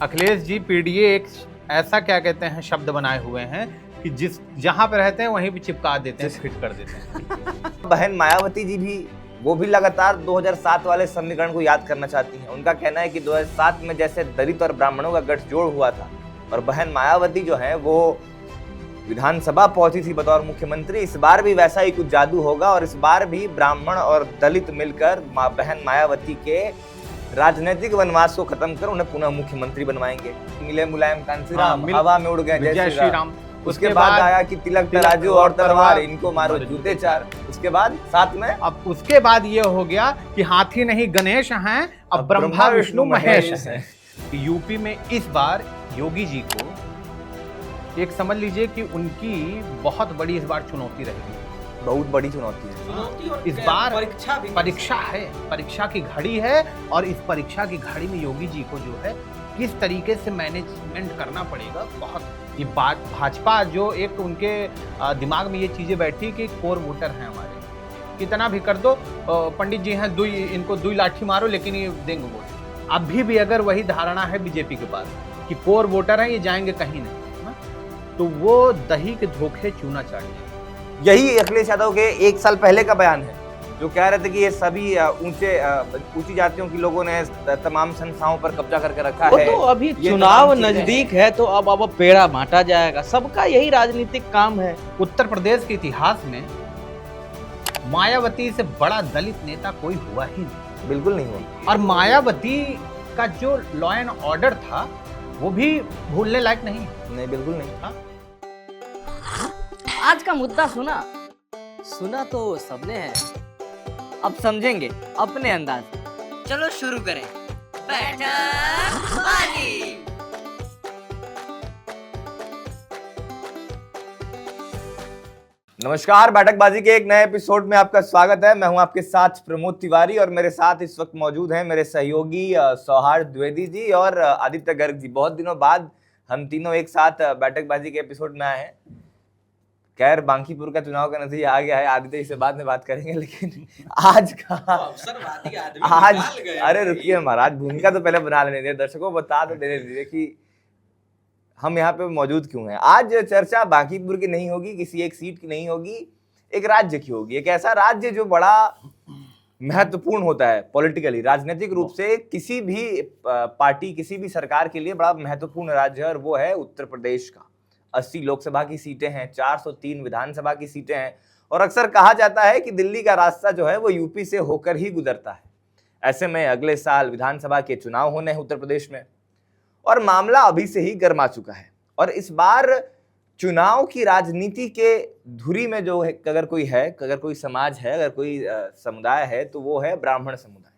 Akhilesh ji PDA एक ऐसा क्या कहते हैं शब्द बनाए हुए हैं कि जिस जहां पे रहते हैं वहीं भी चिपका देते हैं, फिट कर देते हैं। बहन मायावती जी भी वो भी लगातार 2007 वाले समीकरण को याद करना चाहती हैं। उनका कहना है कि 2007 में जैसे दलित और ब्राह्मणों का गठजोड़ हुआ था और बहन मायावती जो है वो विधानसभा पहुंची थी बतौर मुख्यमंत्री, इस बार भी वैसा ही कुछ जादू होगा और इस बार भी ब्राह्मण और दलित मिलकर बहन मायावती के राजनीतिक वनवास को खत्म कर उन्हें पुनः मुख्यमंत्री बनवाएंगे। मिले मुलायम कांसीराम हवा में उड़ गए जय श्री राम। उसके बाद आया कि तिलक तराजू और तलवार, इनको मारो जूते चार। उसके बाद साथ में अब उसके बाद ये हो गया कि हाथी नहीं गणेश हैं, अब ब्रह्मा विष्णु महेश हैं। यूपी में इस बार योगी जी को एक समझ लीजिए कि उनकी बहुत बड़ी इस बार चुनौती रहेगी, बहुत बड़ी चुनौती है। इस बार परीक्षा है, परीक्षा की घड़ी है और इस परीक्षा की घड़ी में योगी जी को जो है किस तरीके से मैनेजमेंट करना पड़ेगा। बहुत ये बात भाजपा जो एक उनके दिमाग में ये चीजें बैठी कि कोर वोटर हैं हमारे, कितना भी कर दो, पंडित जी हैं दुई, इनको दुई लाठी मारो लेकिन ये देंगे वोट। अभी भी अगर वही धारणा है बीजेपी के पास कि कोर वोटर हैं ये जाएंगे कहीं नहीं, तो वो दही के धोखे चूना चाहिए। यही अखिलेश यादव के एक साल पहले का बयान है, जो कह रहे थे कि ये सभी ऊंची जातियों के लोगों ने तमाम संस्थाओं पर कब्जा करके रखा है। तो अभी चुनाव नजदीक है तो अब पेड़ा बांटा जाएगा, सबका यही राजनीतिक काम है। उत्तर प्रदेश के इतिहास में मायावती से बड़ा दलित नेता कोई हुआ ही नहीं, बिल्कुल नहीं हुआ। और मायावती का जो लॉ एंड ऑर्डर था वो भी भूलने लायक नहीं, बिल्कुल नहीं था। आज का मुद्दा सुना तो सबने है, अब समझेंगे अपने अंदाज। चलो शुरू करें बैठक बाजी। नमस्कार, बैठकबाजी के एक नए एपिसोड में आपका स्वागत है। मैं हूं आपके साथ प्रमोद तिवारी और मेरे साथ इस वक्त मौजूद हैं मेरे सहयोगी सौहार्द द्विवेदी जी और आदित्य गर्ग जी। बहुत दिनों बाद हम तीनों एक साथ बैठकबाजी के एपिसोड में आए हैं। खैर बांकीपुर का चुनाव का नतीजा आ गया है, आदित्य इससे बाद में बात करेंगे, लेकिन आज का अरे रुकिए महाराज, भूमिका तो पहले बना लेने दीजिए, दर्शकों को बता तो देने दीजिए कि हम यहाँ पे मौजूद क्यों हैं। आज चर्चा बांकीपुर की नहीं होगी, किसी एक सीट की नहीं होगी, एक राज्य की होगी। एक ऐसा राज्य जो बड़ा महत्वपूर्ण होता है पॉलिटिकली, राजनीतिक रूप से किसी भी पार्टी, किसी भी सरकार के लिए बड़ा महत्वपूर्ण राज्य है, और वो है उत्तर प्रदेश का। 80 लोकसभा की सीटें हैं, 403 विधानसभा की सीटें हैं, और अक्सर कहा जाता है कि दिल्ली का रास्ता जो है वो यूपी से होकर ही गुजरता है। ऐसे में अगले साल विधानसभा के चुनाव होने हैं उत्तर प्रदेश में, और मामला अभी से ही गर्मा चुका है। और इस बार चुनाव की राजनीति के धुरी में जो है, अगर कोई है, अगर कोई समाज है, अगर कोई समुदाय है, तो वो है ब्राह्मण समुदाय।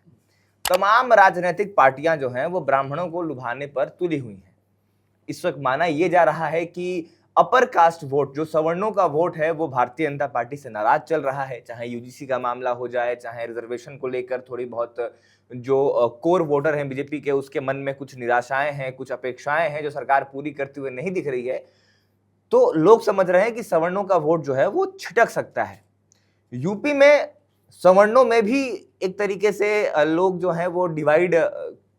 तमाम राजनीतिक पार्टियां जो हैं वो ब्राह्मणों को लुभाने पर तुली हुई हैं। इस वक्त माना यह जा रहा है कि अपर कास्ट वोट, जो सवर्णों का वोट है, वो भारतीय जनता पार्टी से नाराज चल रहा है। चाहे यूजीसी का मामला हो जाए, चाहे रिजर्वेशन को लेकर थोड़ी बहुत जो कोर वोटर हैं बीजेपी के, उसके मन में कुछ निराशाएं हैं, कुछ अपेक्षाएं हैं जो सरकार पूरी करते हुए नहीं दिख रही है, तो लोग समझ रहे हैं कि सवर्णों का वोट जो है वो छिटक सकता है। यूपी में सवर्णों में भी एक तरीके से लोग जो हैं वो डिवाइड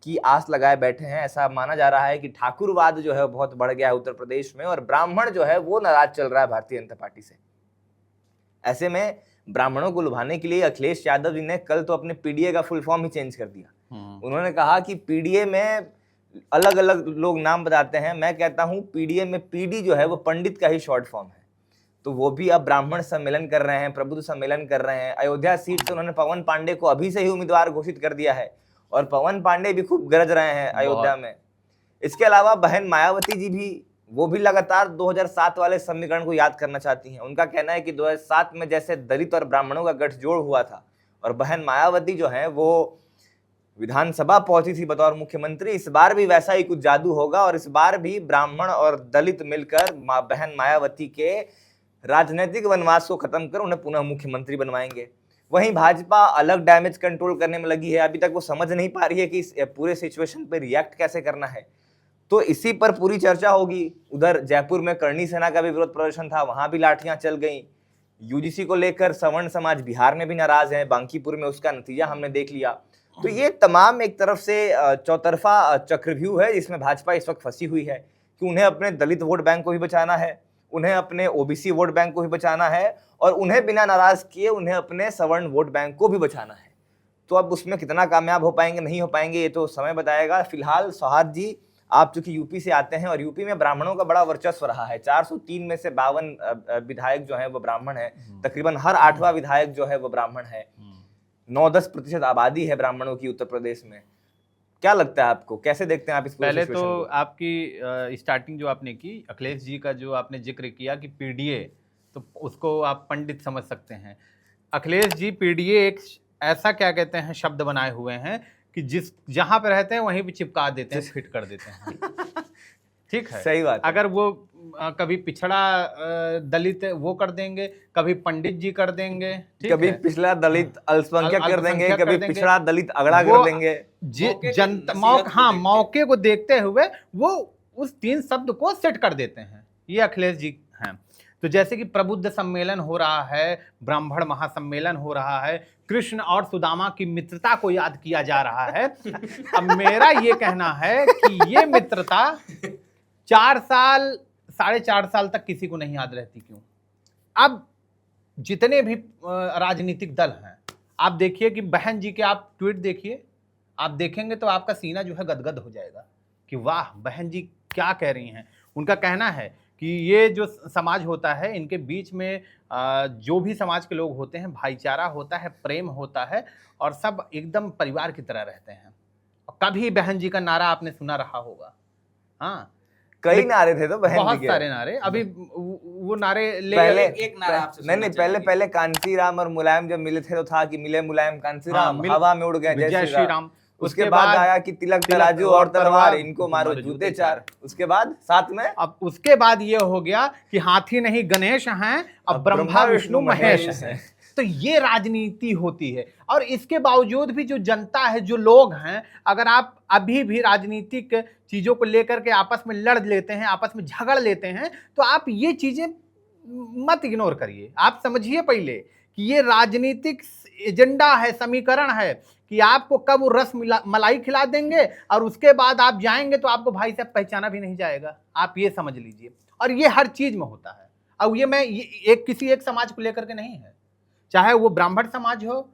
की आस लगाए बैठे हैं। ऐसा माना जा रहा है कि ठाकुरवाद जो है बहुत बढ़ गया है उत्तर प्रदेश में, और ब्राह्मण जो है वो नाराज चल रहा है भारतीय जनता पार्टी से। ऐसे में ब्राह्मणों को लुभाने के लिए अखिलेश यादव जी ने कल तो अपने पीडीए का फुल फॉर्म ही चेंज कर दिया। उन्होंने कहा कि पीडीए में अलग अलग लोग नाम बताते हैं, मैं कहता हूं पीडीए में पीडी जो है वो पंडित का ही शॉर्ट फॉर्म है। तो वो भी अब ब्राह्मण सम्मेलन कर रहे हैं, प्रबुद्ध सम्मेलन कर रहे हैं। अयोध्या सीट से उन्होंने पवन पांडे को अभी से ही उम्मीदवार घोषित कर दिया है, और पवन पांडे भी खूब गरज रहे हैं अयोध्या में। इसके अलावा बहन मायावती जी भी वो भी लगातार 2007 वाले समीकरण को याद करना चाहती हैं। उनका कहना है कि 2007 में जैसे दलित और ब्राह्मणों का गठजोड़ हुआ था, और बहन मायावती जो है वो विधानसभा पहुंची थी बतौर मुख्यमंत्री, इस बार भी वैसा ही कुछ जादू होगा और इस बार भी ब्राह्मण और दलित मिलकर बहन मायावती के राजनीतिक वनवास को खत्म कर उन्हें पुनः मुख्यमंत्री बनवाएंगे। वहीं भाजपा अलग डैमेज कंट्रोल करने में लगी है। अभी तक वो समझ नहीं पा रही है कि इस पूरे सिचुएशन पे रिएक्ट कैसे करना है, तो इसी पर पूरी चर्चा होगी। उधर जयपुर में करणी सेना का भी विरोध प्रदर्शन था, वहां भी लाठियां चल गई। यूजीसी को लेकर सवर्ण समाज बिहार में भी नाराज है, बांकीपुर में उसका नतीजा हमने देख लिया। तो ये तमाम एक तरफ से चौतरफा चक्रव्यूह है जिसमें भाजपा इस वक्त फंसी हुई है कि उन्हें अपने दलित वोट बैंक को भी बचाना है, उन्हें अपने ओबीसी वोट बैंक को भी बचाना है, और उन्हें बिना नाराज किए उन्हें अपने सवर्ण वोट बैंक को भी बचाना है। तो अब उसमें कितना कामयाब हो पाएंगे नहीं हो पाएंगे ये तो समय बताएगा। फिलहाल सौहार्द जी, आप चूंकि यूपी से आते हैं और यूपी में ब्राह्मणों का बड़ा वर्चस्व रहा है, 403 में से 52 विधायक जो है वो ब्राह्मण है, तकरीबन हर 8वां विधायक जो है वो ब्राह्मण है, 9-10% आबादी है ब्राह्मणों की उत्तर प्रदेश में। क्या लगता है आपको, कैसे देखते हैं आप इस पूरे पहले सिचुएशन तो को? आपकी स्टार्टिंग जो आपने की अखिलेश जी का जो आपने जिक्र किया कि पीडीए, तो उसको आप पंडित समझ सकते हैं। अखिलेश जी पीडीए एक ऐसा क्या कहते हैं शब्द बनाए हुए हैं कि जिस जहां पे रहते हैं वहीं पे चिपका देते हैं, फिट कर देते हैं। ठीक है, सही बात है। अगर वो कभी पिछड़ा दलित वो कर देंगे, कभी पंडित जी कर देंगे, ठीक कभी है? पिछड़ा दलित अल्पसंख्यक कर देंगे, अल्पसंख्यक कर कभी देंगे। पिछड़ा दलित अगड़ा वो कर देंगे। मौके को देखते हुए वो उस 3 शब्द को सेट कर देते हैं। ये अखिलेश जी हैं। तो जैसे कि प्रबुद्ध सम्मेलन हो रहा है, ब्राह्मण महासम्मेलन हो रहा है, कृष्ण और सुदामा की मित्रता को याद किया जा रहा है। अब मेरा ये कहना है कि ये मित्रता 4 साल 4.5 साल तक किसी को नहीं याद रहती। क्यों? अब जितने भी राजनीतिक दल हैं, आप देखिए कि बहन जी के आप ट्वीट देखिए, आप देखेंगे तो आपका सीना जो है गदगद हो जाएगा कि वाह बहन जी क्या कह रही हैं। उनका कहना है कि ये जो समाज होता है इनके बीच में जो भी समाज के लोग होते हैं भाईचारा होता है, प्रेम होता है और सब एकदम परिवार की तरह रहते हैं। और कभी बहन जी का नारा आपने सुना रहा होगा, हाँ कई नारे थे तो बहन जी बहुत के। सारे नारे। अभी वो नारे पहले एक नारा आपसे नहीं सुनना पहले चाहेंगे। पहले कांसीराम और मुलायम जब मिले थे तो था कि मिले मुलायम कांसीराम, मिल- हवा में उड़ गए जय श्री राम। उसके बाद आया कि तिलक तराजू और तलवार, इनको मारो जूते जूते चार। उसके बाद साथ में अब उसके बाद ये हो गया कि हाथी नहीं गणेश हैं, अब ब्रह्मा विष्णु महेश हैं। तो ये राजनीति होती है। और इसके बावजूद भी जो जनता है, जो लोग हैं, अगर आप अभी भी राजनीतिक चीजों को लेकर के आपस में लड़ लेते हैं, आपस में झगड़ लेते हैं, तो आप ये चीजें मत इग्नोर करिए। आप समझिए पहले कि ये राजनीतिक एजेंडा है, समीकरण है कि आपको कब वो रस मलाई खिला देंगे और उसके बाद आप जाएंगे तो आपको भाई साहब पहचाना भी नहीं जाएगा। आप ये समझ लीजिए। और ये हर चीज में होता है। अब ये किसी एक समाज को लेकर के नहीं है, चाहे वो ब्राह्मण समाज हो,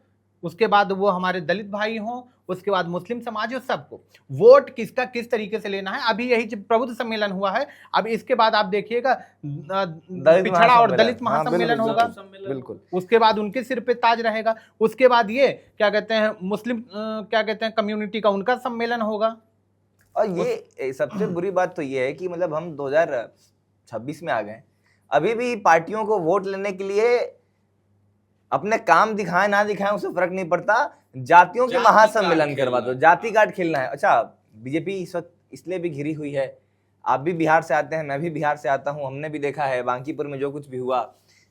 उसके बाद वो हमारे दलित भाई हों, उसके बाद मुस्लिम समाज हो, सबको वोट किसका किस तरीके से लेना है। अभी यही जब प्रबुद्ध सम्मेलन हुआ है, अब इसके बाद आप देखिएगा पिछड़ा और दलित महासम्मेलन होगा, बिल्कुल। उसके बाद उनके सिर पे ताज रहेगा, उसके बाद ये क्या कहते हैं मुस्लिम क्या कहते हैं कम्युनिटी का उनका सम्मेलन होगा। और ये सबसे बुरी बात तो ये है कि मतलब हम 2026 में आ गए, अभी भी पार्टियों को वोट लेने के लिए अपने काम दिखाएं ना दिखाएं उससे फर्क नहीं पड़ता, जातियों के महासम्मेलन करवा दो, जाति कार्ड खेलना है। अच्छा, बीजेपी इस वक्त इसलिए भी घिरी हुई है, आप भी बिहार से आते हैं, मैं भी बिहार से आता हूं, हमने भी देखा है बांकीपुर में जो कुछ भी हुआ,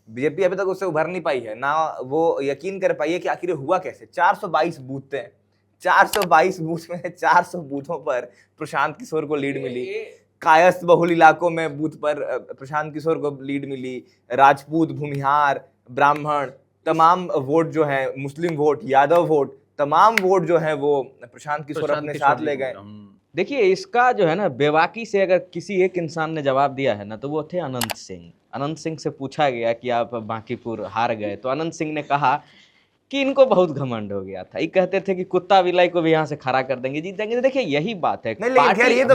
बीजेपी अभी तक उससे उभर नहीं पाई है ना, वो यकीन कर पाई है कि आखिर हुआ कैसे। 422 बूथ थे, 422 बूथ में 400 बूथों पर प्रशांत किशोर को लीड मिली, कायस्थ बहुल इलाकों में बूथ पर प्रशांत किशोर को लीड मिली, राजपूत, भूमिहार, ब्राह्मण, तमाम वोट जो है, मुस्लिम वोट, यादव वोट, तमाम वोट जो है वो प्रशांत किशोर अपने साथ ले गए। देखिए इसका जो है ना बेबाकी से अगर किसी एक इंसान ने जवाब दिया है ना तो वो थे अनंत सिंह। अनंत सिंह से पूछा गया कि आप बांकीपुर हार गए तो अनंत सिंह ने कहा कि इनको बहुत घमंड हो गया था, ये कहते थे कि कुत्ता बिलाई को भी यहाँ से खड़ा कर देंगे, जीत जाएंगे। देखिए यही बात है। नहीं लेकिन खैर ये तो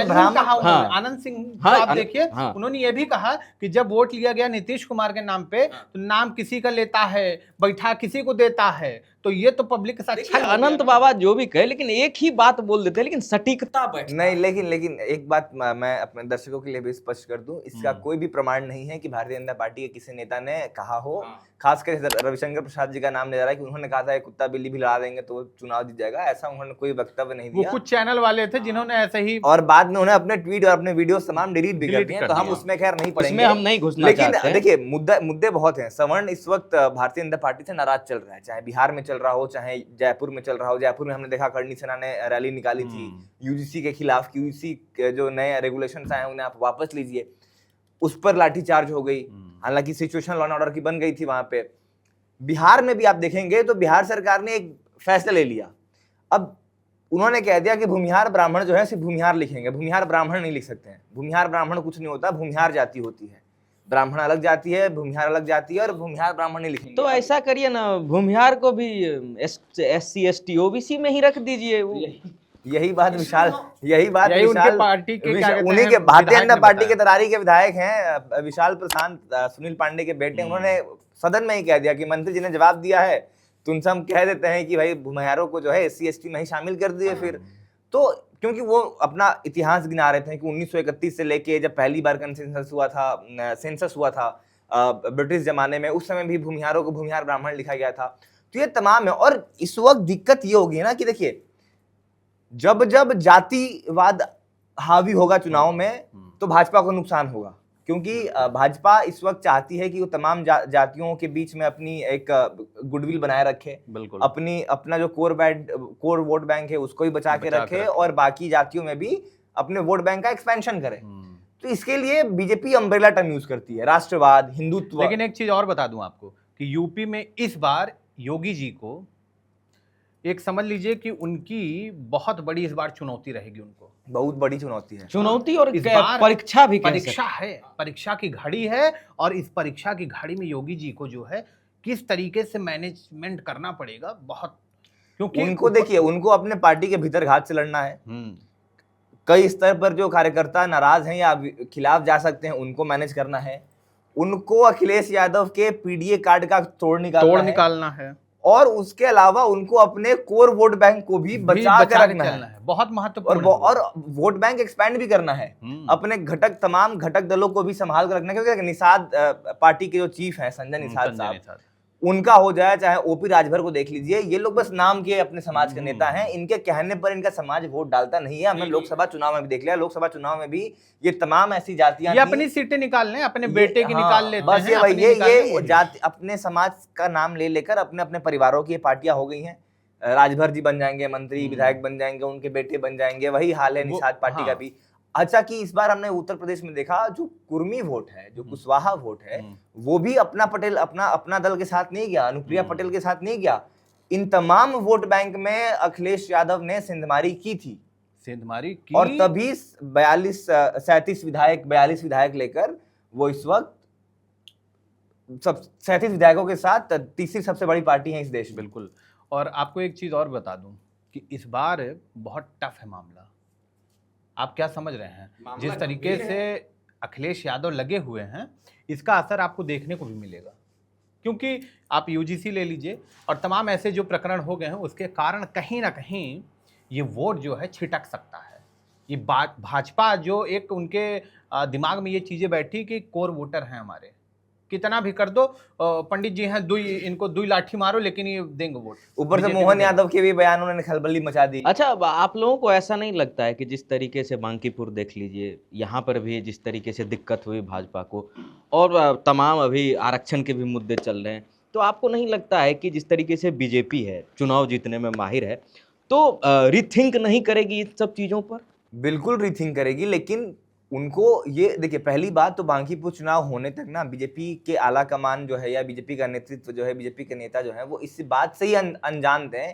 भ्रम कहा उन्होंने। हाँ। आनंद सिंह हाँ, आप देखिए, हाँ। उन्होंने ये भी कहा कि जब वोट लिया गया नीतीश कुमार के नाम पे, तो नाम किसी का लेता है, बैठा किसी को देता है, तो ये तो पब्लिक से अच्छा अनंत बाबा जो भी कहे लेकिन एक ही बात बोल देते हैं, लेकिन सटीकता बैठ नहीं। लेकिन एक बात मैं अपने दर्शकों के लिए भी स्पष्ट कर दूं, इसका कोई भी प्रमाण नहीं है कि भारतीय जनता पार्टी के किसी नेता ने कहा हो, खासकर रविशंकर प्रसाद जी का नाम ले जा रहा है कि उन्होंने कहा था कुत्ता बिल्ली भी लड़ा देंगे तो चुनाव जीत जाएगा, ऐसा उन्होंने कोई वक्तव्य नहीं वो दिया। कुछ चैनल वाले थे जिन्होंने ऐसे ही, और बाद में उन्होंने अपने ट्वीट और अपने वीडियो तमाम डिलीट भी कर दिए, तो हम उसमें खैर नहीं पड़ेंगे, उसमें हम नहीं घुसना लेकिन चाहते हैं। देखिए मुद्दे बहुत हैं। सवर्ण इस वक्त भारतीय जनता पार्टी से नाराज चल रहा है, चाहे बिहार में चल रहा हो, चाहे जयपुर में चल रहा हो। जयपुर में हमने देखा करणी सेना ने रैली निकाली थी यूजीसी के खिलाफ, यूजीसी के जो नए रेगुलेशंस आए उन्हें आप वापस लीजिए, उस पर लाठीचार्ज हो गई। हालांकि सिचुएशन लॉ एंड ऑर्डर की बन गई थी वहां पे। बिहार में भी आप देखेंगे तो बिहार सरकार ने एक फैसला ले लिया, अब उन्होंने कह दिया कि भूमिहार ब्राह्मण जो है सिर्फ भूमिहार लिखेंगे, भूमिहार ब्राह्मण नहीं लिख सकते हैं। भूमिहार ब्राह्मण कुछ नहीं होता, भूमिहार जाति होती है। ब्राह्मण अलग जाति है, भूमिहार अलग जाति है, और भूमिहार ब्राह्मण नहीं लिखेंगे। तो ऐसा करिए ना, भूमिहार को भी SC ST OBC में ही रख दीजिए। यही बात विशाल, यही यही उनके पार्टी के क्या कहते उन्हीं हैं, के भारतीय विधायक जनता ने पार्टी के बताया। तरारी के विधायक हैं विशाल प्रशांत, सुनील पांडे के बेटे। उन्होंने सदन में ही कह दिया कि मंत्री जी ने जवाब दिया है, तो उनसे हम कह देते हैं कि भाई भूमिहारों को जो है SC ST में ही शामिल कर दिए। फिर तो क्योंकि वो अपना इतिहास गिना रहे थे कि 1931 से लेके जब पहली बार सेंसस हुआ था ब्रिटिश जमाने में, उस समय भी भूमिहारों को भूमिहार ब्राह्मण लिखा गया था। तो ये तमाम है। और इस वक्त दिक्कत ये होगी ना कि देखिए, जब जब जातिवाद हावी होगा चुनाव में, तो भाजपा को नुकसान होगा, क्योंकि भाजपा इस वक्त चाहती है कि वो तमाम जातियों के बीच में अपनी एक गुडविल बनाए रखे, बिल्कुल अपना जो कोर वोट बैंक है उसको भी बचा के रखे, और बाकी जातियों में भी अपने वोट बैंक का एक्सपेंशन करे। तो इसके लिए बीजेपी अम्ब्रेला टर्म यूज करती है, राष्ट्रवाद, हिंदुत्व। लेकिन एक चीज और बता दूं आपको कि यूपी में इस बार योगी जी को एक समझ लीजिए कि उनकी बहुत बड़ी इस बार चुनौती रहेगी। उनको बहुत बड़ी चुनौती है, चुनौती और इस बार परीक्षा भी कह परीक्षा है, परीक्षा की घड़ी है। और इस परीक्षा की घड़ी में योगी जी को जो है किस तरीके से मैनेजमेंट करना पड़ेगा बहुत, क्योंकि उनको देखिए, उनको अपने पार्टी के भीतर घात से लड़ना है। कई स्तर पर जो कार्यकर्ता नाराज हैं या खिलाफ जा सकते हैं, उनको मैनेज करना है। उनको अखिलेश यादव के PDA कार्ड का तोड़ निकालना है। और उसके अलावा उनको अपने कोर वोट बैंक को भी बचा के रखना है। बहुत महत्वपूर्ण और वोट बैंक एक्सपैंड भी करना है। अपने तमाम घटक दलों को भी संभाल कर रखना है, क्योंकि निषाद पार्टी के जो चीफ हैं संजय निषाद साहब, उनका हो जाए, चाहे OP राजभर को देख लीजिए, ये लोग बस नाम के अपने समाज के नेता हैं। इनके कहने पर इनका समाज वोट डालता नहीं है। हमने लोकसभा चुनाव में भी देख लिया, लोकसभा चुनाव में भी ये तमाम ऐसी जातियां ये अपनी सीटें निकाल लें, अपने बेटे की निकाल लेते बस हैं। ये जाति अपने समाज का नाम ले लेकर अपने अपने परिवारों की ये पार्टियां हो गई हैं। राजभर जी बन जाएंगे, मंत्री विधायक बन जाएंगे, उनके बेटे बन जाएंगे। वही हाल है निषाद पार्टी का भी। अच्छा कि इस बार हमने उत्तर प्रदेश में देखा, जो कुर्मी वोट है, जो कुशवाहा वोट है, वो भी अपना दल के साथ नहीं गया, अनुप्रिया पटेल के साथ नहीं गया। इन तमाम वोट बैंक में अखिलेश यादव ने सेंधमारी की थी, और तभी 42 विधायक लेकर वो इस वक्त 37 विधायकों के साथ तीसरी सबसे बड़ी पार्टी है इस देश में। बिल्कुल। और आपको एक चीज और बता दूं कि इस बार बहुत टफ है मामला। आप क्या समझ रहे हैं? जिस तरीके से अखिलेश यादव लगे हुए हैं, इसका असर आपको देखने को भी मिलेगा, क्योंकि आप UGC ले लीजिए और तमाम ऐसे जो प्रकरण हो गए हैं, उसके कारण कहीं ना कहीं ये वोट जो है छिटक सकता है। ये बात भाजपा जो एक उनके दिमाग में ये चीजें बैठी कि कोर वोटर हैं हमारे, कितना भी कर दो, पंडित जी हैं, इनको दुई लाठी मारो लेकिन ये देंगे वोट। ऊपर से मोहन यादव के भी बयानों ने खलबली मचा दी। अच्छा, आप लोगों को ऐसा नहीं लगता है कि जिस तरीके से बांकीपुर देख लीजिए, यहाँ पर भी जिस तरीके से दिक्कत हुई भाजपा को, और तमाम अभी आरक्षण के भी मुद्दे चल रहे हैं, तो आपको नहीं लगता है कि जिस तरीके से बीजेपी है, चुनाव जीतने में माहिर है, तो रीथिंक नहीं करेगी इन सब चीज़ों पर? बिल्कुल रीथिंक करेगी, लेकिन उनको ये देखिए, पहली बात तो बांकीपुर चुनाव होने तक ना बीजेपी के आला कमान जो है, या बीजेपी का नेतृत्व जो है, बीजेपी के नेता जो है, वो इस बात से ही अनजान थे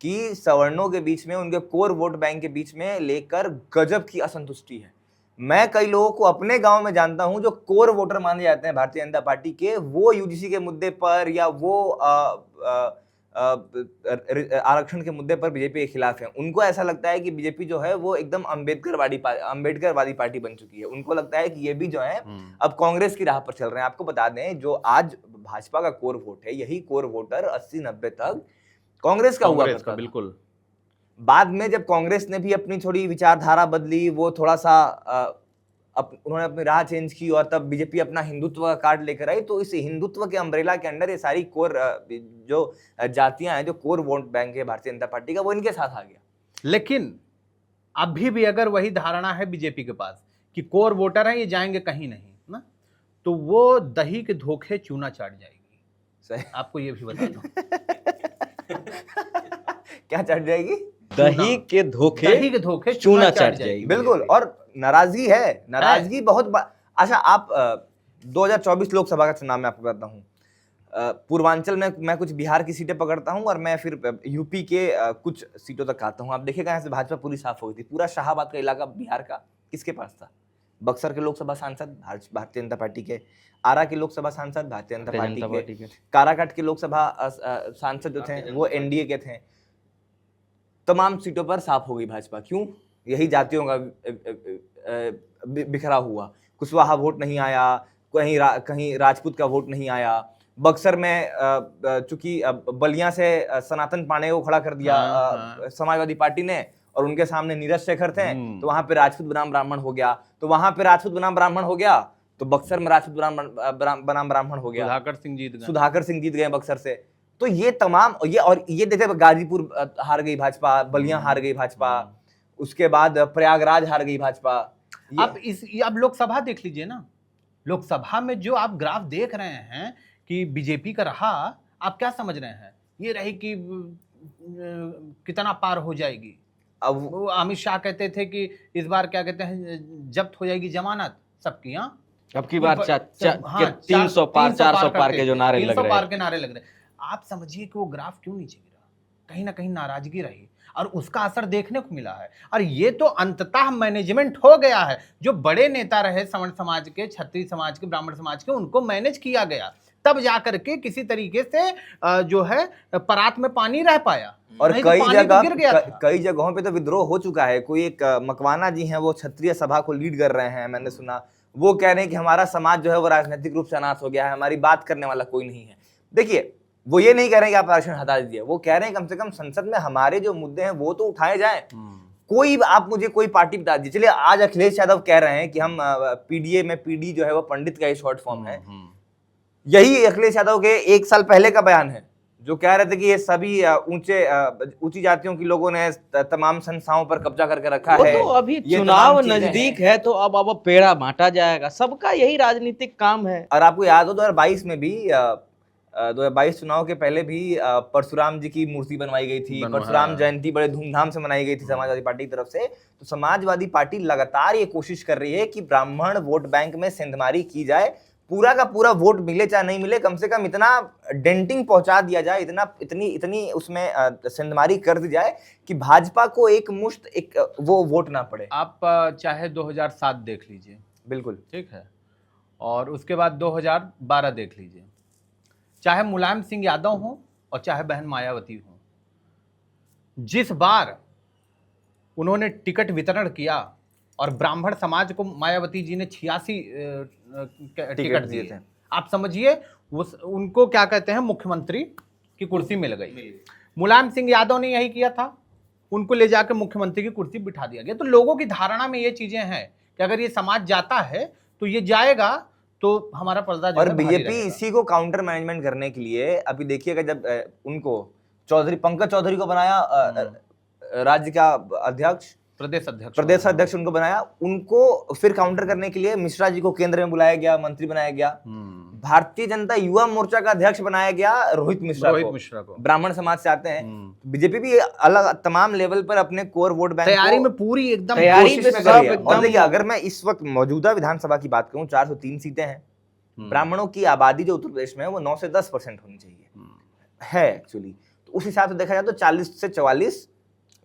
कि सवर्णों के बीच में, उनके कोर वोट बैंक के बीच में लेकर गजब की असंतुष्टि है। मैं कई लोगों को अपने गांव में जानता हूं जो कोर वोटर माने जाते हैं भारतीय जनता पार्टी के, वो UGC के मुद्दे पर या वो आरक्षण के मुद्दे पर बीजेपी के खिलाफ है। उनको ऐसा लगता है कि बीजेपी जो है वो एकदम अम्बेडकरवादी पार्टी बन चुकी है। उनको लगता है कि ये भी जो है अब कांग्रेस की राह पर चल रहे हैं। आपको बता दें, जो आज भाजपा का कोर वोट है, यही कोर वोटर 80-90 तक कांग्रेस का हुआ करता था। बिल्कुल। बाद में जब कांग्रेस ने भी अपनी थोड़ी विचारधारा बदली, वो थोड़ा सा उन्होंने अपनी राह चेंज की, और तब बीजेपी अपना हिंदुत्व का कार्ड लेकर आई, तो इस हिंदुत्व के अम्ब्रेला के अंडर ये सारी कोर जो जातियां हैं, जो कोर वोट बैंक है भारतीय जनता पार्टी का, वो इनके साथ आ गया। लेकिन अभी भी अगर वही धारणा है बीजेपी के पास कि कोर वोटर हैं, ये जाएंगे कहीं नहीं ना, तो वो दही के धोखे चूना चाट जाएगी। सही। आपको ये भी बता दूं। क्या चाट जाएगी? दही के धोखे चूना चाट जाएगी। बिल्कुल। और नाराजगी है, बहुत अच्छा। आप 2024 लोकसभा का चुनाव में आपको बताता हूँ, पूर्वांचल में मैं कुछ बिहार की सीटें पकड़ता हूं और मैं फिर यूपी के कुछ सीटों तक आता हूं। आप देखिएगा यहाँ से भाजपा पूरी साफ हो गई थी। पूरा शाहाबाद का इलाका बिहार का किसके पास था? बक्सर के लोकसभा सांसद भारतीय जनता पार्टी के, आरा के लोकसभा सांसद भारतीय जनता पार्टी के, काराकाट के लोकसभा सांसद जो थे वो एनडीए के थे। तमाम सीटों पर साफ हो गई भाजपा। क्यों? यही जातियों का बिखरा हुआ। कुशवाहा वोट नहीं आया, कहीं राजपूत का वोट नहीं आया। बक्सर में चूंकि बलिया से सनातन पांडे को खड़ा कर दिया समाजवादी पार्टी ने और उनके सामने नीरज शेखर थे, तो वहां पे राजपूत बनाम ब्राह्मण हो गया। तो वहां पे राजपूत बनाम ब्राह्मण हो गया, तो बक्सर में राजपूत बनाम ब्राह्मण हो गया। सुधाकर सिंह जीत गए बक्सर से। तो ये तमाम ये देखते गाजीपुर हार गई भाजपा, बलिया हार गई भाजपा, उसके बाद प्रयागराज हार गई भाजपा। अब लोकसभा देख लीजिए ना, लोकसभा में जो आप ग्राफ देख रहे हैं कि बीजेपी का रहा, आप क्या समझ रहे हैं? ये रही कि कितना पार हो जाएगी। अब अमित शाह कहते थे कि इस बार क्या कहते हैं, जब्त हो जाएगी जमानत सबकी। हाँ, अब की बार 300 पार 400 पार के जो नारे लग रहे हैं, 300 पार के नारे लग रहे हैं। आप समझिए कि वो ग्राफ क्यों नीचे गिरा? कहीं ना कहीं नाराजगी रही और उसका असर देखने को मिला है। और ये तो अंततः मैनेजमेंट हो गया है। जो बड़े नेता रहे सवर्ण समाज के, क्षत्रिय समाज के, ब्राह्मण समाज के, उनको मैनेज किया गया, तब जाकर के किसी तरीके से जो है परात में पानी रह पाया। और कई जगहों पे तो विद्रोह हो चुका है। कोई एक मकवाना जी हैं, वो क्षत्रिय सभा को लीड कर रहे हैं, मैंने सुना। वो कह रहे हैं कि हमारा समाज जो है वो राजनीतिक रूप से अनाथ हो गया है, हमारी बात करने वाला कोई नहीं है। देखिए, वो ये नहीं कह रहे कि आप आरक्षण हटा दीजिए, वो कह रहे हैं कम से कम संसद में हमारे जो मुद्दे हैं वो तो उठाए जाएं। कोई आप मुझे कोई पार्टी बता दीजिए। चलिए, आज अखिलेश यादव कह रहे हैं कि हम पीडीए में, पीडी जो है वो पंडित का ही शॉर्ट फॉर्म है। यही अखिलेश यादव के 1 साल पहले का बयान है, जो कह रहे थे कि ये सभी ऊंची जातियों के लोगों ने तमाम संस्थाओं पर कब्जा करके रखा है। तो अभी चुनाव नजदीक है, तो अब पेड़ा बांटा जाएगा। सबका यही राजनीतिक काम है। और आपको याद हो 2022 में भी 2022 चुनाव के पहले भी परशुराम जी की मूर्ति बनवाई गई थी। परशुराम जयंती बड़े धूमधाम से मनाई गई थी समाजवादी पार्टी की तरफ से। तो समाजवादी पार्टी लगातार ये कोशिश कर रही है कि ब्राह्मण वोट बैंक में सेंधमारी की जाए। पूरा का पूरा वोट मिले चाहे नहीं मिले, कम से कम इतना डेंटिंग पहुंचा दिया जाए, इतनी उसमें सेंधमारी कर दी जाए कि भाजपा को एक मुश्त वो वोट ना पड़े। आप चाहे 2007 देख लीजिए, बिल्कुल ठीक है, और उसके बाद 2012 देख लीजिए, चाहे मुलायम सिंह यादव हो और चाहे बहन मायावती हो, जिस बार उन्होंने टिकट वितरण किया और ब्राह्मण समाज को मायावती जी ने 86 टिकट दिए थे। आप समझिए, वो उनको क्या कहते हैं, मुख्यमंत्री की कुर्सी मिल गई। मुलायम सिंह यादव ने यही किया था, उनको ले जाकर मुख्यमंत्री की कुर्सी बिठा दिया गया। तो लोगों की धारणा में ये चीजें हैं कि अगर ये समाज जाता है तो ये जाएगा, तो हमारा पर्दा जो और बीजेपी इसी को काउंटर मैनेजमेंट करने के लिए अभी देखिएगा, जब उनको पंकज चौधरी को बनाया राज्य का अध्यक्ष, प्रदेश अध्यक्ष उनको बनाया, उनको फिर काउंटर करने के लिए मिश्रा जी को केंद्र में बुलाया गया, मंत्री बनाया गया। भारतीय जनता युवा मोर्चा का अध्यक्ष बनाया गया रोहित मिश्रा को, ब्राह्मण समाज से आते हैं। बीजेपी भी अलग तमाम लेवल पर अपने कोर वोट बैंक तैयारी में पूरी एकदम कोशिश में कर रही है। और देखिए, अगर मैं इस वक्त मौजूदा विधानसभा की बात करूं, 403 सीटें हैं। ब्राह्मणों की आबादी जो उत्तर प्रदेश में है वो 9 से 10% होनी चाहिए है एक्चुअली। तो उस हिसाब से देखा जाए तो 40 से 44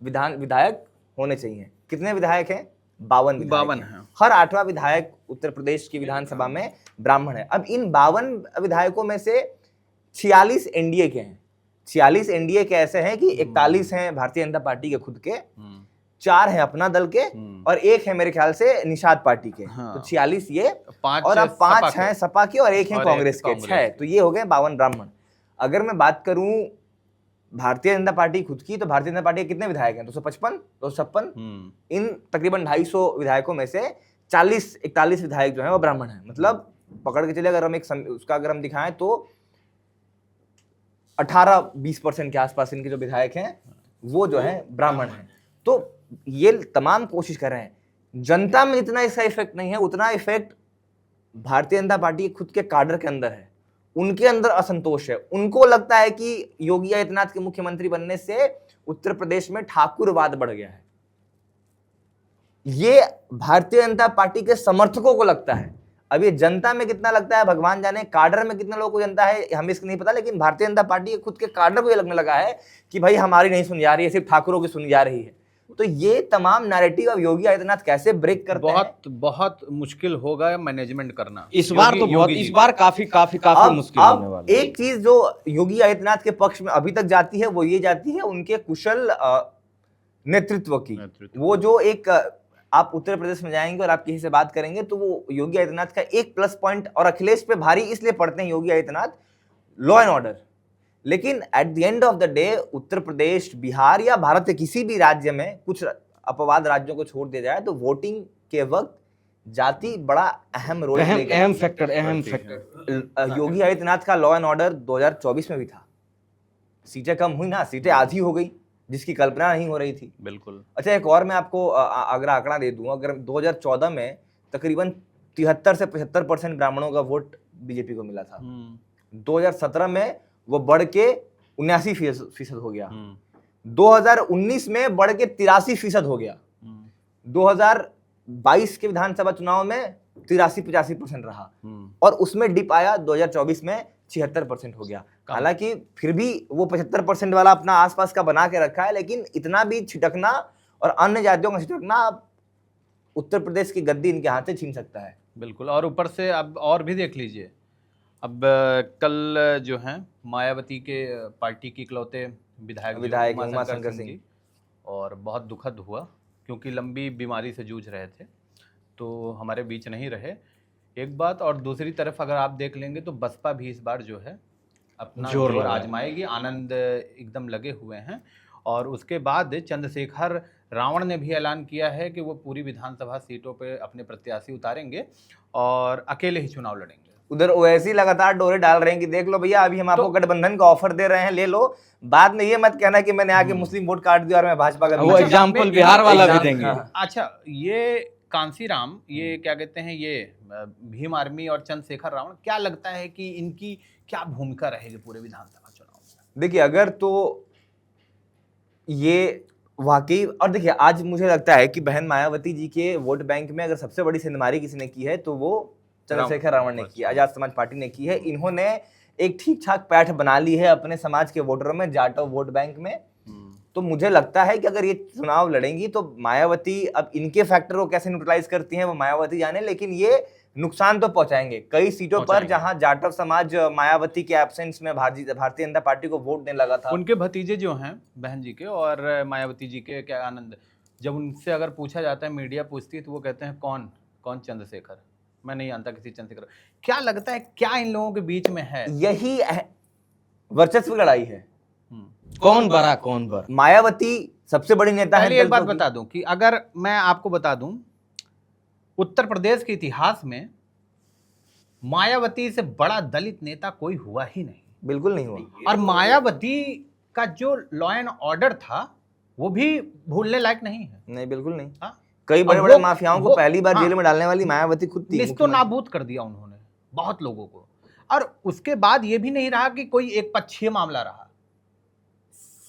विधायक होने चाहिए। कितने विधायक हैं? 52 हैं। हर 8वां विधायक उत्तर प्रदेश की विधानसभा में ब्राह्मण है। अब इन 52 विधायकों में से 46 एनडीए के हैं। 46 एनडीए के ऐसे हैं कि 41 हैं भारतीय जनता पार्टी के खुद के, 4 हैं अपना दल के, और 1 है मेरे ख्याल से निषाद पार्टी के। तो 46 ये, और अब 5 हैं सपा के और 1 है कांग्रेस के, 6। तो ये हो गए 52 ब्राह्मण। अगर मैं बात करूं भारतीय जनता पार्टी खुद की, तो भारतीय जनता पार्टी के कितने विधायक हैं? 255, 256। इन तकरीबन 250 विधायकों में से 41 विधायक जो हैं वो ब्राह्मण हैं। मतलब पकड़ के चले, अगर हम उसका अगर हम दिखाएं तो 18-20% के आसपास इनके जो विधायक हैं वो जो है ब्राह्मण हैं। तो ये तमाम कोशिश कर रहे हैं। जनता में जितना इसका इफेक्ट नहीं है, उतना इफेक्ट भारतीय जनता पार्टी खुद के काडर के अंदर है। उनके अंदर असंतोष है। उनको लगता है कि योगी आदित्यनाथ के मुख्यमंत्री बनने से उत्तर प्रदेश में ठाकुरवाद बढ़ गया है। ये भारतीय जनता पार्टी के समर्थकों को लगता है। अब ये जनता में कितना लगता है भगवान जाने, कार्डर में कितना लोगों को जनता है हमें इसका नहीं पता, लेकिन भारतीय जनता पार्टी के खुद के कार्डर को ये लगने लगा है कि भाई हमारी नहीं सुनी जा रही है, सिर्फ ठाकुरों की सुनी जा रही है। तो ये तमाम नैरेटिव अब योगी आदित्यनाथ कैसे ब्रेक करते हैं? बहुत मुश्किल होगा मैनेजमेंट करना इस बार तो बहुत, इस बार काफी मुश्किल होने वाला है। एक चीज जो योगी आदित्यनाथ के पक्ष में अभी तक जाती है वो ये जाती है उनके कुशल नेतृत्व की। वो जो एक आप उत्तर प्रदेश में जाएंगे और आप किसी से बात करेंगे तो वो योगी आदित्यनाथ का एक प्लस पॉइंट, और अखिलेश पे भारी इसलिए पड़ते हैं Yogi Adityanath, law and order. लेकिन at the end of the day Uttar Pradesh, Bihar या भारत के किसी भी राज्य में, कुछ अपवाद राज्यों को छोड़ दिया जाए तो वोटिंग के वक्त जाति बड़ा अहम रोल, अहम फैक्टर। योगी आदित्यनाथ का लॉ एंड ऑर्डर 2024 में भी था। सीटें कम हुई ना, सीटें आधी हो गई, जिसकी कल्पना नहीं हो रही थी। बिल्कुल। अच्छा, एक और मैं आपको अगर आंकड़ा दे दूं, अगर 2014 में तकरीबन 73 से 75% ब्राह्मणों का वोट बीजेपी को मिला था, 2017 में वो बढ़ के 79% हो गया, 2019 में बढ़ के 83% हो गया, 2022 के विधानसभा चुनाव में 83-85% रहा, और उसमें डिप आया 2024 में 76% हो गया। हालांकि फिर भी वो 75% वाला अपना आसपास का बना के रखा है, लेकिन इतना भी छिटकना और अन्य जातियों का छिटकना उत्तर प्रदेश की गद्दी इनके हाथ से छीन सकता है। बिल्कुल। और ऊपर से अब और भी देख लीजिए, अब कल जो है मायावती के पार्टी की इकलौते विधायक उमाशंकर सिंह जी, और बहुत दुखद हुआ क्योंकि लंबी बीमारी से जूझ रहे थे तो हमारे बीच नहीं रहे, एक बात। और दूसरी तरफ अगर आप देख लेंगे तो बसपा भी इस बार जो है अपना जोर आजमाएगी, आनंद एकदम लगे हुए हैं। और उसके बाद चंद्रशेखर रावण ने भी ऐलान किया है कि वो पूरी विधानसभा सीटों पे अपने प्रत्याशी उतारेंगे और अकेले ही चुनाव लड़ेंगे। उधर ओवैसी लगातार डोरे डाल रहे हैं कि देख लो भैया, अभी हम आपको गठबंधन का ऑफर दे रहे हैं, ले लो, बाद में ये मत कहना कि मैंने आके मुस्लिम वोट काट दिया और मैं भाजपा का। वो एग्जाम्पल बिहार वाला भी देंगे। अच्छा, ये कांसीराम, ये क्या कहते हैं, ये भीम आर्मी और चंद्रशेखर रावण, क्या लगता है कि इनकी क्या भूमिका रहेगी पूरे विधानसभा चुनाव में? देखिए, अगर तो ये वाकई, और देखिए आज मुझे लगता है कि बहन मायावती जी के वोट बैंक में अगर सबसे बड़ी सेंधमारी किसी ने की है तो वो चंद्रशेखर रावण ने की, आजाद समाज पार्टी ने की है। इन्होंने एक ठीक ठाक पैठ बना ली है अपने समाज के वोटरों में, जाटव वोट बैंक में। तो मुझे लगता है कि अगर ये चुनाव लड़ेंगी तो मायावती, अब इनके फैक्टर को कैसे न्यूट्रलाइज करती हैं वो मायावती जाने, लेकिन ये नुकसान तो पहुंचाएंगे कई सीटों पर जहां जाटव समाज मायावती के एब्सेंस में भारतीय जनता पार्टी को वोट देने लगा था। उनके भतीजे जो हैं बहन जी के और मायावती जी के, क्या आनंद, जब उनसे अगर पूछा जाता है, मीडिया पूछती है, तो वो कहते हैं कौन चंद्रशेखर, मैं नहीं जानता किसी चंद्रशेखर। क्या लगता है क्या इन लोगों के बीच में है? यही वर्चस्व लड़ाई है, कौन बड़ा कौन बड़ा। मायावती सबसे बड़ी नेता है। एक बात बता दूं कि अगर मैं आपको बता दूं, उत्तर प्रदेश के इतिहास में मायावती से बड़ा दलित नेता कोई हुआ ही नहीं, बिल्कुल नहीं हुआ। और मायावती का जो लॉ एंड ऑर्डर था वो भी भूलने लायक नहीं है। नहीं, बिल्कुल नहीं। हाँ? कई बड़े बड़े माफियाओं को पहली बार जेल में डालने वाली मायावती खुद थी। निस्तो नाबूद कर दिया उन्होंने बहुत लोगों को, और उसके बाद ये भी नहीं रहा कि कोई एक पक्षीय मामला रहा,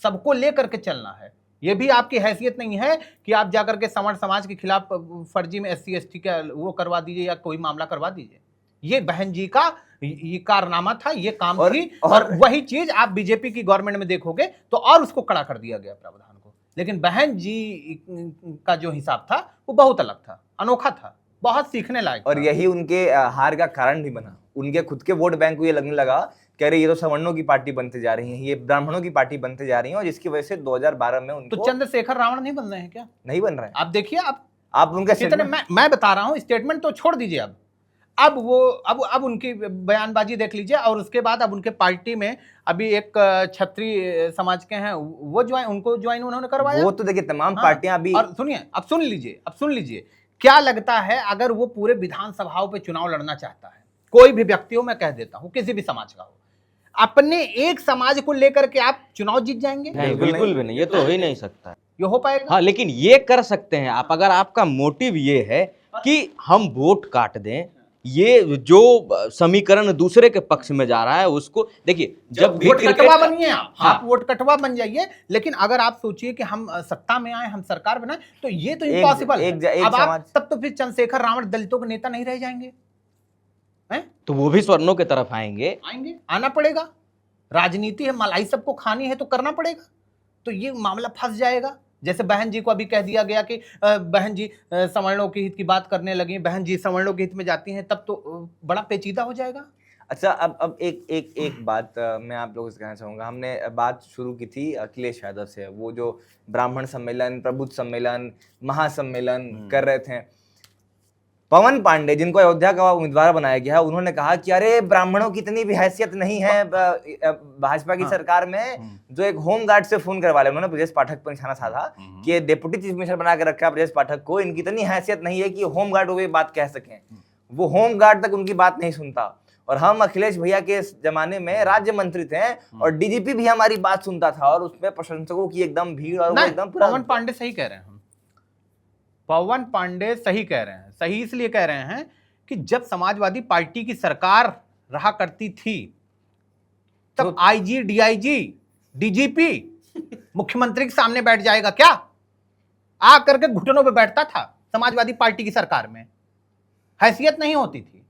सबको लेकर के चलना है। ये भी आपकी हैसियत नहीं है कि आप जाकर के सवर्ण समाज के खिलाफ फर्जी में SC ST का वो करवा दीजिए या कोई मामला करवा दीजिए। ये बहन जी का ये कारनामा था, ये काम थी, और वही चीज आप बीजेपी की गवर्नमेंट में देखोगे तो और उसको कड़ा कर दिया गया प्रावधान को। लेकिन बहन जी का जो हिसाब था वो बहुत अलग था, अनोखा था, बहुत सीखने लायक। और यही उनके हार का कारण भी बना। उनके खुद के वोट बैंक को ये लगने लगा, कह रहे ये तो सवर्णों की पार्टी बनते जा रही है, ये ब्राह्मणों की पार्टी बनते जा रही है, और जिसकी वजह से 2012 में उनको। तो चंद्रशेखर रावण नहीं बन रहे हैं क्या? नहीं बन रहे हैं। आप देखिए, आप उनके मैं बता रहा हूं, स्टेटमेंट तो छोड़ दीजिए। अब उनकी बयानबाजी देख लीजिए, और उसके बाद अब उनके पार्टी में अभी एक क्षत्रिय समाज के हैं, वो उनको ज्वाइन उन्होंने करवाया। वो तो देखिए तमाम पार्टियां अभी। और सुनिए, अब सुन लीजिए, क्या लगता है अगर वो पूरे विधानसभाओं पे चुनाव लड़ना चाहता है, कोई भी व्यक्ति हो, मैं कह देता हूं किसी भी समाज का हो, अपने एक समाज को लेकर के आप चुनाव जीत जाएंगे? नहीं, बिल्कुल भी नहीं, ये तो हो ही नहीं सकता। ये हो पाएगा? हाँ, लेकिन ये कर सकते हैं आप, अगर आपका मोटिव ये है कि हम वोट काट दें, ये जो समीकरण दूसरे के पक्ष में जा रहा है उसको देखिए। जब भी वोट कटवा बनिए आप वोट कटवा बन जाइए, लेकिन अगर आप सोचिए कि हम सत्ता में आए, हम सरकार बनाए, तो ये तो इम्पॉसिबल है। अब आप तब तो फिर चंद्रशेखर रावण दलितों के नेता नहीं रह जाएंगे। हैं? तो वो भी स्वर्णों की तरफ आएंगे। आएंगे, आना पड़ेगा। राजनीति है, मलाई सबको खानी है तो करना पड़ेगा। तो ये मामला फंस जाएगा। जैसे बहन जी को अभी कह दिया गया कि बहन जी सवर्णों के हित की बात करने लगी, बहन जी सवर्णों के हित में जाती हैं, तब तो बड़ा पेचीदा हो जाएगा। अच्छा, अब एक बात मैं आप लोगों से कहना चाहूंगा। हमने बात शुरू की थी अखिलेश यादव से, वो जो ब्राह्मण सम्मेलन, प्रबुद्ध सम्मेलन, महासम्मेलन कर रहे थे। पवन पांडे, जिनको अयोध्या का उम्मीदवार बनाया गया है, उन्होंने कहा कि अरे ब्राह्मणों की इतनी भी हैसियत नहीं है भाजपा की सरकार में, जो एक होम गार्ड से फोन करवा ले। उन्होंने ब्रजेश पाठक पर निशाना साधा कि डिप्टी चीफ मिनिस्टर बना के रखा है ब्रजेश पाठक को, इनकी इतनी हैसियत नहीं है कि होम गार्ड को बात कह सकें। वो होम गार्ड तक उनकी बात नहीं सुनता। और हम अखिलेश भैया के जमाने में राज्य मंत्री थे और डीजीपी भी हमारी बात सुनता था, और उसमें प्रशंसकों की एकदम भीड़, और वो एकदम पूरा। पवन पांडे सही कह रहे हैं, हम पवन पांडे सही कह रहे हैं। सही इसलिए कह रहे हैं कि जब समाजवादी पार्टी की सरकार रहा करती थी, तब आईजी, डीआईजी, डीजीपी मुख्यमंत्री के सामने बैठ जाएगा क्या? आ करके घुटनों पे बैठता था समाजवादी पार्टी की सरकार में। हैसियत नहीं होती थी।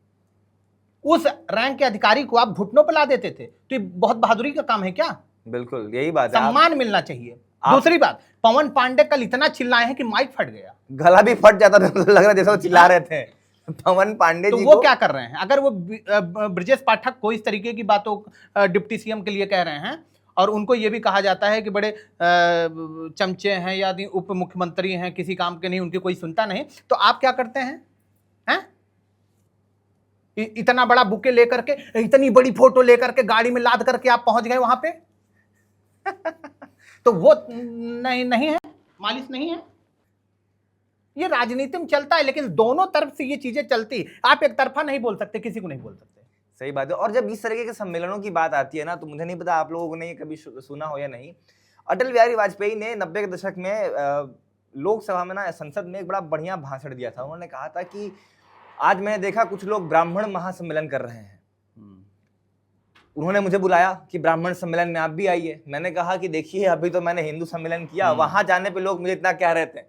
उस रैंक के अधिकारी को आप घुटनों पे ला देते थे। तो ये बहुत बहादुरी का काम है क्या? बिल्कुल यही बात है। सम्मान मिलना चाहिए। दूसरी बात, पवन पांडे कल इतना चिल्लाए हैं कि माइक फट गया, गला भी फट जाता था, लग रहा जैसा वो चिल्ला रहे थे पवन पांडे तो जी वो को। क्या कर रहे हैं? अगर वो ब्रजेश पाठक को इस तरीके की बातों डिप्टी सीएम के लिए कह रहे हैं, और उनको ये भी कहा जाता है कि बड़े चमचे हैं या उप मुख्यमंत्री हैं, किसी काम के नहीं, उनकी कोई सुनता नहीं, तो आप क्या करते हैं? इतना बड़ा बुके लेकर के, इतनी बड़ी फोटो लेकर के गाड़ी में लाद करके आप पहुंच गए वहां पे तो वो नहीं है, मालिश नहीं है। ये राजनीति में चलता है, लेकिन दोनों तरफ से ये चीजें चलती। आप एक तरफा नहीं बोल सकते, किसी को नहीं बोल सकते। सही बात है। और जब इस तरीके के सम्मेलनों की बात आती है ना, तो मुझे नहीं पता आप लोगों ने ये कभी सुना हो या नहीं, अटल बिहारी वाजपेयी ने 90 के दशक में लोकसभा में ना, संसद में एक बड़ा बढ़िया भाषण दिया था। उन्होंने कहा था कि आज मैंने देखा कुछ लोग ब्राह्मण महासम्मेलन कर रहे हैं। उन्होंने मुझे बुलाया कि ब्राह्मण सम्मेलन में आप भी आइए। मैंने कहा कि देखिए, अभी तो मैंने हिंदू सम्मेलन किया, वहां जाने पे लोग मुझे इतना कह रहे थे,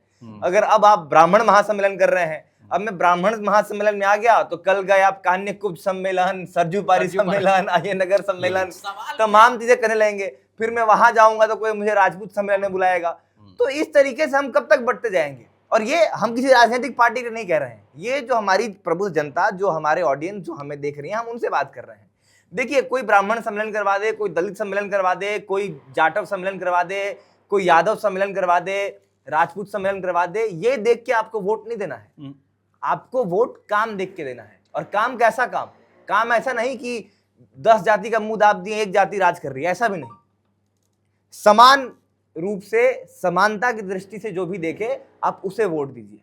अगर अब आप ब्राह्मण महासम्मेलन कर रहे हैं, अब मैं ब्राह्मण महासम्मेलन में आ गया, तो कल गए आप कान्यकुब्ज सम्मेलन, सरजूपारी सम्मेलन, अजयनगर सम्मेलन, तमाम चीजें करने लगेंगे। फिर मैं वहां जाऊंगा तो कोई मुझे राजपूत सम्मेलन में बुलाएगा। तो इस तरीके से हम कब तक बढ़ते जाएंगे? और ये हम किसी राजनीतिक पार्टी के नहीं कह रहे हैं, ये जो हमारी प्रबुद्ध जनता, जो हमारे ऑडियंस जो हमें देख रही है, हम उनसे बात कर रहे हैं। देखिए, कोई ब्राह्मण सम्मेलन करवा दे, कोई दलित सम्मेलन करवा दे, कोई जाटव सम्मेलन करवा दे, कोई यादव सम्मेलन करवा दे, राजपूत सम्मेलन करवा दे, ये देख के आपको वोट नहीं देना है। आपको वोट काम देख के देना है। और काम कैसा काम? काम ऐसा नहीं कि 10 जाति का मुंह दाब दिए, एक जाति राज कर रही है, ऐसा भी नहीं। समान रूप से, समानता की दृष्टि से जो भी देखे, आप उसे वोट दीजिए।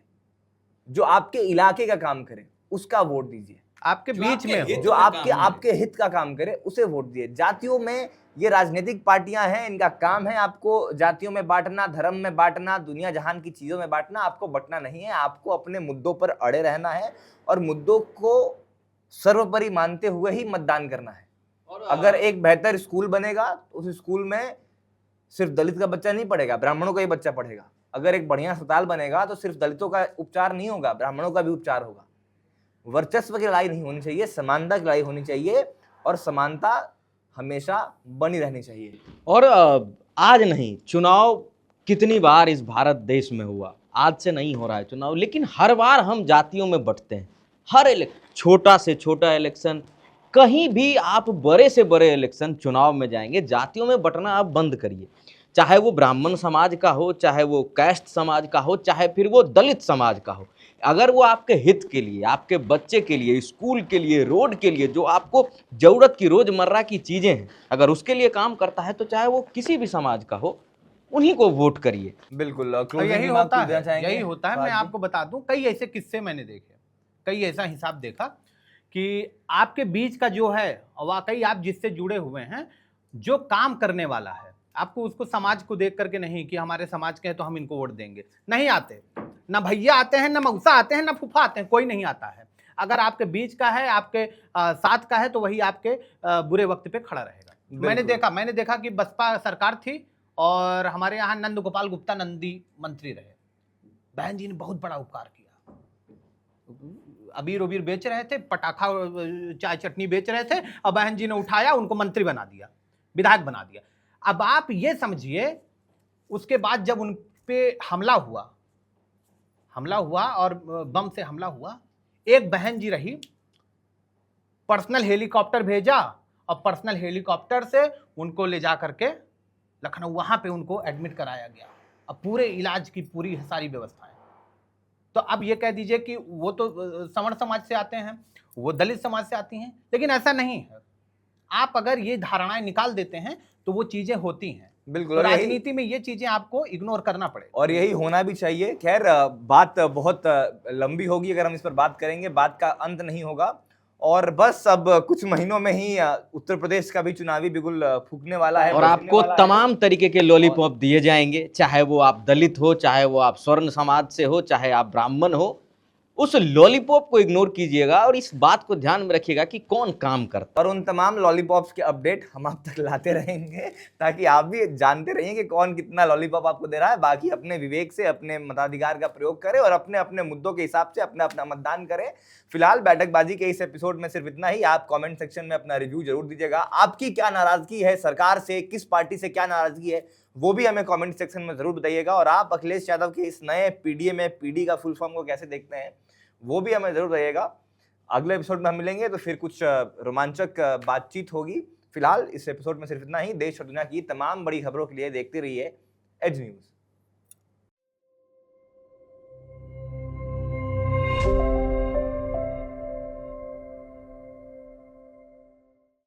जो आपके इलाके का काम करे उसका वोट दीजिए। आपके बीच में हो, जो आपके हित का काम करे उसे वोट दिए। जातियों में ये राजनीतिक पार्टियां हैं, इनका काम है आपको जातियों में बांटना, धर्म में बांटना, दुनिया जहान की चीजों में बांटना। आपको बंटना नहीं है, आपको अपने मुद्दों पर अड़े रहना है और मुद्दों को सर्वोपरि मानते हुए ही मतदान करना है। अगर एक बेहतर स्कूल बनेगा तो उस स्कूल में सिर्फ दलित का बच्चा नहीं पढ़ेगा, ब्राह्मणों का ही बच्चा पढ़ेगा। अगर एक बढ़िया अस्पताल बनेगा तो सिर्फ दलितों का उपचार नहीं होगा, ब्राह्मणों का भी उपचार होगा। वर्चस्व की लड़ाई नहीं होनी चाहिए, समानता की लड़ाई होनी चाहिए, और समानता हमेशा बनी रहनी चाहिए। और आज नहीं, चुनाव कितनी बार इस भारत देश में हुआ, आज से नहीं हो रहा है चुनाव, लेकिन हर बार हम जातियों में बंटते हैं। हर छोटा से छोटा इलेक्शन, कहीं भी आप बड़े से बड़े इलेक्शन चुनाव में जाएंगे, जातियों में बंटना आप बंद करिए। चाहे वो ब्राह्मण समाज का हो, चाहे वो कैस्ट समाज का हो, चाहे फिर वो दलित समाज का हो। अगर वो आपके हित के लिए, आपके बच्चे के लिए, स्कूल के लिए, रोड के लिए, जो आपको जरूरत की रोजमर्रा की चीजें हैं, अगर उसके लिए काम करता है, तो चाहे वो किसी भी समाज का हो, उन्हीं को वोट करिए। बिल्कुल, यही होता है। मैं आपको बता दूं, कई ऐसे किस्से मैंने देखे, कई ऐसा हिसाब देखा कि आपके बीच का जो है, वाकई आप जिससे जुड़े हुए हैं, जो काम करने वाला है, आपको उसको समाज को देख करके नहीं कि हमारे समाज के हैं तो हम इनको वोट देंगे, नहीं आते। ना भैया आते हैं, ना मौसा आते हैं, ना फूफा आते हैं, कोई नहीं आता है। अगर आपके बीच का है, आपके साथ का है, तो वही आपके बुरे वक्त पे खड़ा रहेगा। मैंने देखा कि बसपा सरकार थी और हमारे यहाँ नंद गोपाल गुप्ता नंदी मंत्री रहे। बहन जी ने बहुत बड़ा उपकार किया। अबीर उबीर बेच रहे थे, पटाखा चाय चटनी बेच रहे थे, और बहन जी ने उठाया, उनको मंत्री बना दिया, विधायक बना दिया। अब आप ये समझिए, उसके बाद जब उन पे हमला हुआ और बम से हमला हुआ, एक बहन जी रही, पर्सनल हेलीकॉप्टर भेजा और पर्सनल हेलीकॉप्टर से उनको ले जा करके लखनऊ, वहां पे उनको एडमिट कराया गया। अब पूरे इलाज की पूरी सारी व्यवस्थाएं। तो अब ये कह दीजिए कि वो तो सवर्ण समाज से आते हैं, वो दलित समाज से आती हैं, लेकिन ऐसा नहीं है। आप अगर ये धारणाएं निकाल देते हैं तो वो चीजें होती हैं। बिल्कुल, तो और यही- राजनीति में ये चीजें आपको इग्नोर करना पड़ेगा। और यही होना भी चाहिए। खैर बात बहुत लंबी होगी अगर हम इस पर बात करेंगे, बात का अंत नहीं होगा। और बस अब कुछ महीनों में ही उत्तर प्रदेश का भी चुनावी बिगुल फूकने वाला है और बजने आपको वाला है। तमाम तरीके के लॉलीपॉप दिए जाएंगे, चाहे वो आप दलित हो, चाहे वो आप स्वर्ण समाज से हो, चाहे आप ब्राह्मण हो। उस लॉलीपॉप को इग्नोर कीजिएगा और इस बात को ध्यान में रखिएगा कि कौन काम करता और उन तमाम लॉलीपॉप्स के अपडेट हम आप तक लाते रहेंगे, ताकि आप भी जानते रहिए कि कौन कितना लॉलीपॉप आपको दे रहा है। बाकी अपने विवेक से अपने मताधिकार का प्रयोग करें और अपने अपने मुद्दों के हिसाब से अपना अपना मतदान करें। फिलहाल बैठकबाजी के इस एपिसोड में सिर्फ इतना ही। आप कमेंट सेक्शन में अपना रिव्यू जरूर दीजिएगा। आपकी क्या नाराजगी है सरकार से, किस पार्टी से क्या नाराजगी है, वो भी हमें कमेंट सेक्शन में जरूर बताइएगा। और आप अखिलेश यादव के इस नए पीडीए में पीडी का फुल फॉर्म को कैसे देखते हैं, वो भी हमें जरूर बताइएगा। अगले एपिसोड में हम मिलेंगे तो फिर कुछ रोमांचक बातचीत होगी। फिलहाल इस एपिसोड में सिर्फ इतना ही। देश और दुनिया की तमाम बड़ी खबरों के लिए देखते रहिए एज न्यूज।